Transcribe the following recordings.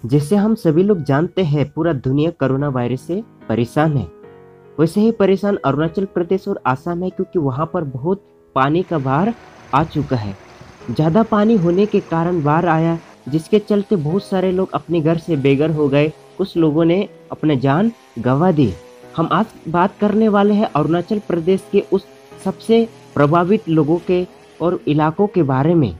जैसे हम सभी लोग जानते हैं पूरा दुनिया कोरोना वायरस से परेशान है। वैसे ही परेशान अरुणाचल प्रदेश और आसाम है, क्योंकि वहाँ पर बहुत पानी का बाढ़ आ चुका है। ज़्यादा पानी होने के कारण बाढ़ आया, जिसके चलते बहुत सारे लोग अपने घर से बेघर हो गए। कुछ लोगों ने अपने जान गंवा दी। हम आज बात करने वाले हैं अरुणाचल प्रदेश के उस सबसे प्रभावित लोगों के और इलाकों के बारे में।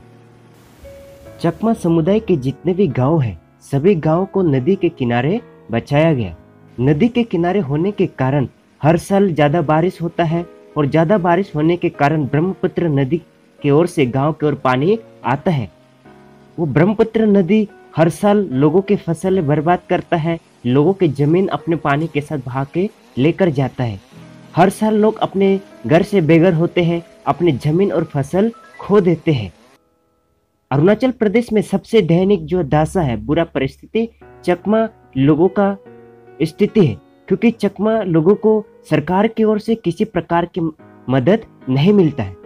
चकमा समुदाय के जितने भी गांव हैं, सभी गांव को नदी के किनारे बचाया गया। नदी के किनारे होने के कारण हर साल ज़्यादा बारिश होता है, और ज़्यादा बारिश होने के कारण ब्रह्मपुत्र नदी की ओर से गांव की ओर पानी आता है। वो ब्रह्मपुत्र नदी हर साल लोगों की फसलें बर्बाद करता है, लोगों की जमीन अपने पानी के साथ बहा के लेकर जाता है। हर साल लोग अपने घर से बेघर होते हैं, अपनी जमीन और फसल खो देते हैं। अरुणाचल प्रदेश में सबसे दैनिक जो दशा है, बुरा परिस्थिति चकमा लोगों का स्थिति है, क्योंकि चकमा लोगों को सरकार की ओर से किसी प्रकार की मदद नहीं मिलता है।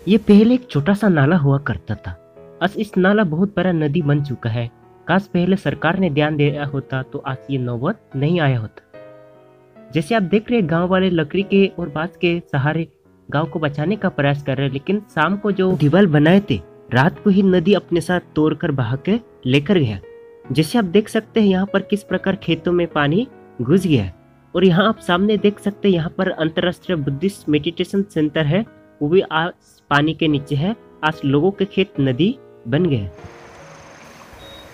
ये पहले एक छोटा सा नाला हुआ करता था, आज इस नाला बहुत बड़ा नदी बन चुका है। काश पहले सरकार ने ध्यान दिया होता तो आज ये नौबत नहीं आया होता। जैसे आप देख रहे हैं, गांव वाले लकड़ी के और बांस के सहारे गांव को बचाने का प्रयास कर रहे हैं, लेकिन शाम को जो दीवार बनाए थे, रात को ही नदी अपने साथ तोड़कर बहा के लेकर गया। जैसे आप देख सकते हैं यहाँ पर किस प्रकार खेतों में पानी घुस गया है। और यहाँ आप सामने देख सकते हैं, यहाँ पर अंतरराष्ट्रीय बुद्धिस्ट मेडिटेशन सेंटर है, वो भी आज पानी के नीचे है। आज लोगों के खेत नदी बन गए।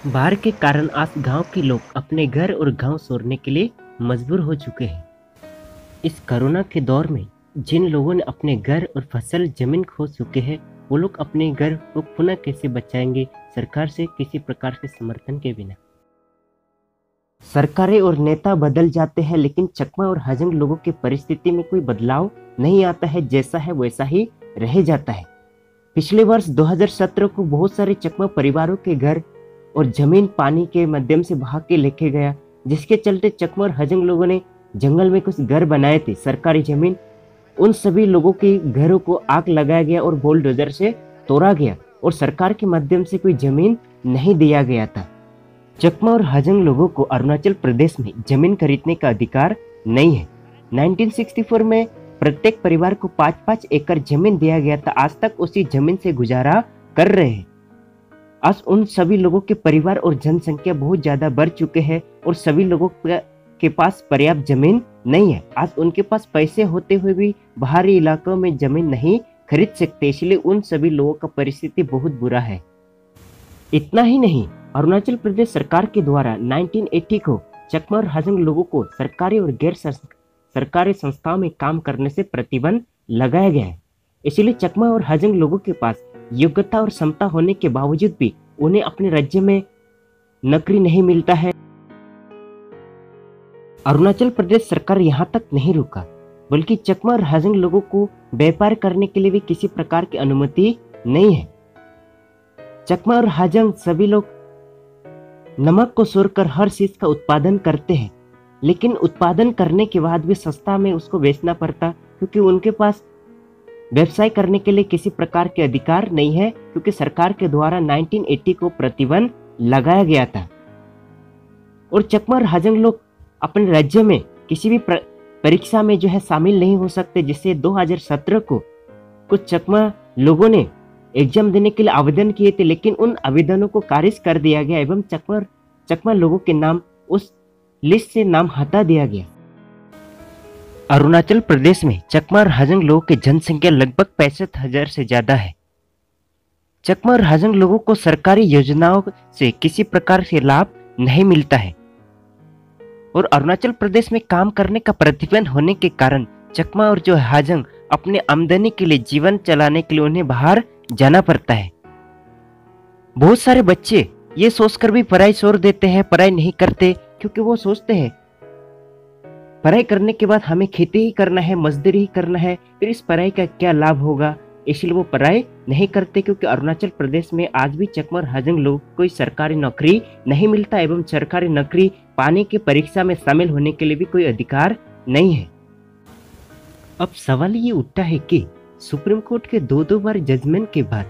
बाढ़ के कारण आज गांव के लोग अपने घर और गांव छोड़ने के लिए मजबूर हो चुके हैं। इस कोरोना के दौर में जिन लोगों ने अपने घर और फसल जमीन खो चुके हैं, वो लोग अपने घर को पुनः कैसे बचाएंगे सरकार से किसी प्रकार के समर्थन के बिना। सरकारें और नेता बदल जाते हैं, लेकिन चकमा और हाजंग लोगों की परिस्थिति में कोई बदलाव नहीं आता है। जैसा है वैसा ही रह जाता है। पिछले वर्ष 2017 को बहुत सारे चकमा परिवारों के घर और जमीन पानी के माध्यम से बहा के लेके गया, जिसके चलते चकमा और हाजंग लोगों ने जंगल में कुछ घर बनाए थे, सरकारी जमीन। उन सभी लोगों के घरों को आग लगाया गया और बुलडोजर से तोड़ा गया, और सरकार के माध्यम से कोई जमीन नहीं दिया गया था। चकमा और हाजंग लोगों को अरुणाचल प्रदेश में जमीन खरीदने का अधिकार नहीं है। 1964 में प्रत्येक परिवार को 5-5 एकड़ जमीन दिया गया था। आज तक उसी जमीन से गुजारा कर रहे हैं। आज उन सभी लोगों के परिवार और जनसंख्या बहुत ज्यादा बढ़ चुके हैं, और सभी लोगों के पास पर्याप्त जमीन नहीं है। आज उनके पास पैसे होते हुए भी बाहरी इलाकों में जमीन नहीं खरीद सकते, इसलिए उन सभी लोगों का परिस्थिति बहुत बुरा है। इतना ही नहीं, अरुणाचल प्रदेश सरकार के द्वारा 1980 को चकमा और हाजंग लोगों को सरकारी और गैर सरकारी संस्थाओं में काम करने से प्रतिबंध लगाया गया है। इसलिए चकमा और हाजंग लोगों के पास योग्यता और क्षमता होने के बावजूद भी उन्हें अपने राज्य में नौकरी नहीं मिलता है। अरुणाचल प्रदेश सरकार यहाँ तक नहीं रुका, बल्कि चकमा और हाजंग लोगों को व्यापार करने के लिए भी किसी प्रकार की अनुमति नहीं है। चकमा और हाजंग सभी लोग नमक को छोड़कर हर चीज का उत्पादन करते हैं, लेकिन उत्पादन करने के बाद भी सस्ता में उसको बेचना पड़ता, क्योंकि उनके पास व्यवसाय करने के लिए किसी प्रकार के अधिकार नहीं है, क्योंकि सरकार के द्वारा 1980 को प्रतिबंध लगाया गया था। और चकमा और हाजंग लोग अपने राज्य में किसी भी परीक्षा में जो है शामिल नहीं हो सकते। जिससे 2017 को कुछ चकमा लोगों ने एग्जाम देने के लिए आवेदन किए थे, लेकिन उन आवेदनों को खारिज कर दिया गया एवं चकमा लोगों के नाम उस लिस्ट से नाम हटा दिया गया। अरुणाचल प्रदेश में चकमा और हाजंग लोगों की जनसंख्या लगभग 65,000 से ज्यादा है। चकमा और हाजंग लोगों को सरकारी योजनाओं से किसी प्रकार से लाभ नहीं मिलता है, और अरुणाचल प्रदेश में काम करने का प्रतिबंध होने के कारण चकमा और जो हाजंग अपने आमदनी के लिए, जीवन चलाने के लिए उन्हें बाहर जाना पड़ता है। बहुत सारे बच्चे ये सोचकर भी पढ़ाई छोड़ देते हैं, पढ़ाई नहीं करते, क्योंकि वो सोचते हैं पढ़ाई करने के बाद हमें खेती ही करना है, मजदूरी ही करना है, फिर इस पढ़ाई का क्या लाभ होगा। इसलिए वो पढ़ाई नहीं करते, क्योंकि अरुणाचल प्रदेश में आज भी चकमा और हाजंग लोगों को कोई सरकारी नौकरी नहीं मिलता, एवं सरकारी नौकरी पाने की परीक्षा में शामिल होने के लिए भी कोई अधिकार नहीं है। अब सवाल ये उठता है कि सुप्रीम कोर्ट के 2-2 बार जजमेंट के बाद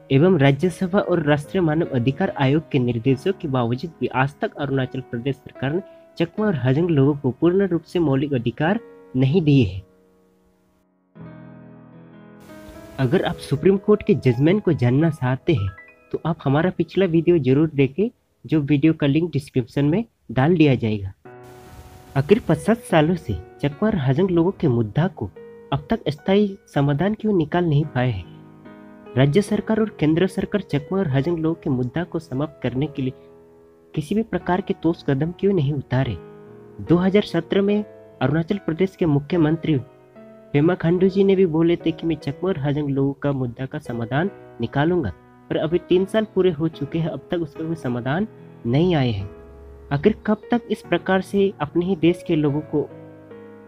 एवं राज्यसभा और राष्ट्रीय मानव अधिकार आयोग के निर्देशों के बावजूद भी आज तक अरुणाचल प्रदेश सरकार ने चकमा और हाजंग लोगों को पूर्ण रूप से मौलिक अधिकार नहीं दिए हैं। अगर आप सुप्रीम कोर्ट के जजमेंट को जानना चाहते हैं तो आप हमारा पिछला वीडियो जरूर देखें, जो वीडियो का लिंक डिस्क्रिप्शन में डाल दिया जाएगा। आखिर 50 सालों से चकमा और हाजंग लोगों के मुद्दा को अब तक स्थायी समाधान क्यों निकाल नहीं पाए हैं? राज्य सरकार और केंद्र सरकार चकमा और हाजंग लोगों के मुद्दा को समाप्त करने के लिए किसी भी प्रकार के ठोस कदम क्यों नहीं उतारे? 2017 में अरुणाचल प्रदेश के मुख्यमंत्री पेमा खांडू जी ने भी बोले थे कि मैं चकमा और हाजंग लोगों का मुद्दा का समाधान निकालूंगा, पर अभी 3 साल पूरे हो चुके हैं, अब तक उसका कोई समाधान नहीं आए हैं। आखिर कब तक इस प्रकार से अपने ही देश के लोगों को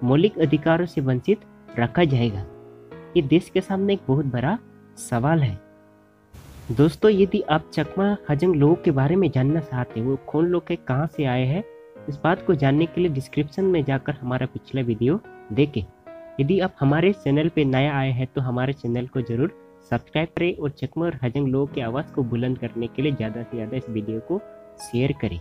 मौलिक अधिकारों से वंचित रखा जाएगा? ये देश के सामने एक बहुत बड़ा सवाल है। दोस्तों, यदि आप चकमा हाजंग लोगों के बारे में जानना चाहते हैं, वो कौन लोग है, कहाँ से आए हैं, इस बात को जानने के लिए डिस्क्रिप्शन में जाकर हमारा पिछला वीडियो देखें। यदि आप हमारे चैनल पे नया आए हैं तो हमारे चैनल को जरूर सब्सक्राइब करें और चकमा और हाजंग लोगों की आवाज़ को बुलंद करने के लिए ज़्यादा से ज़्यादा इस वीडियो को शेयर करें।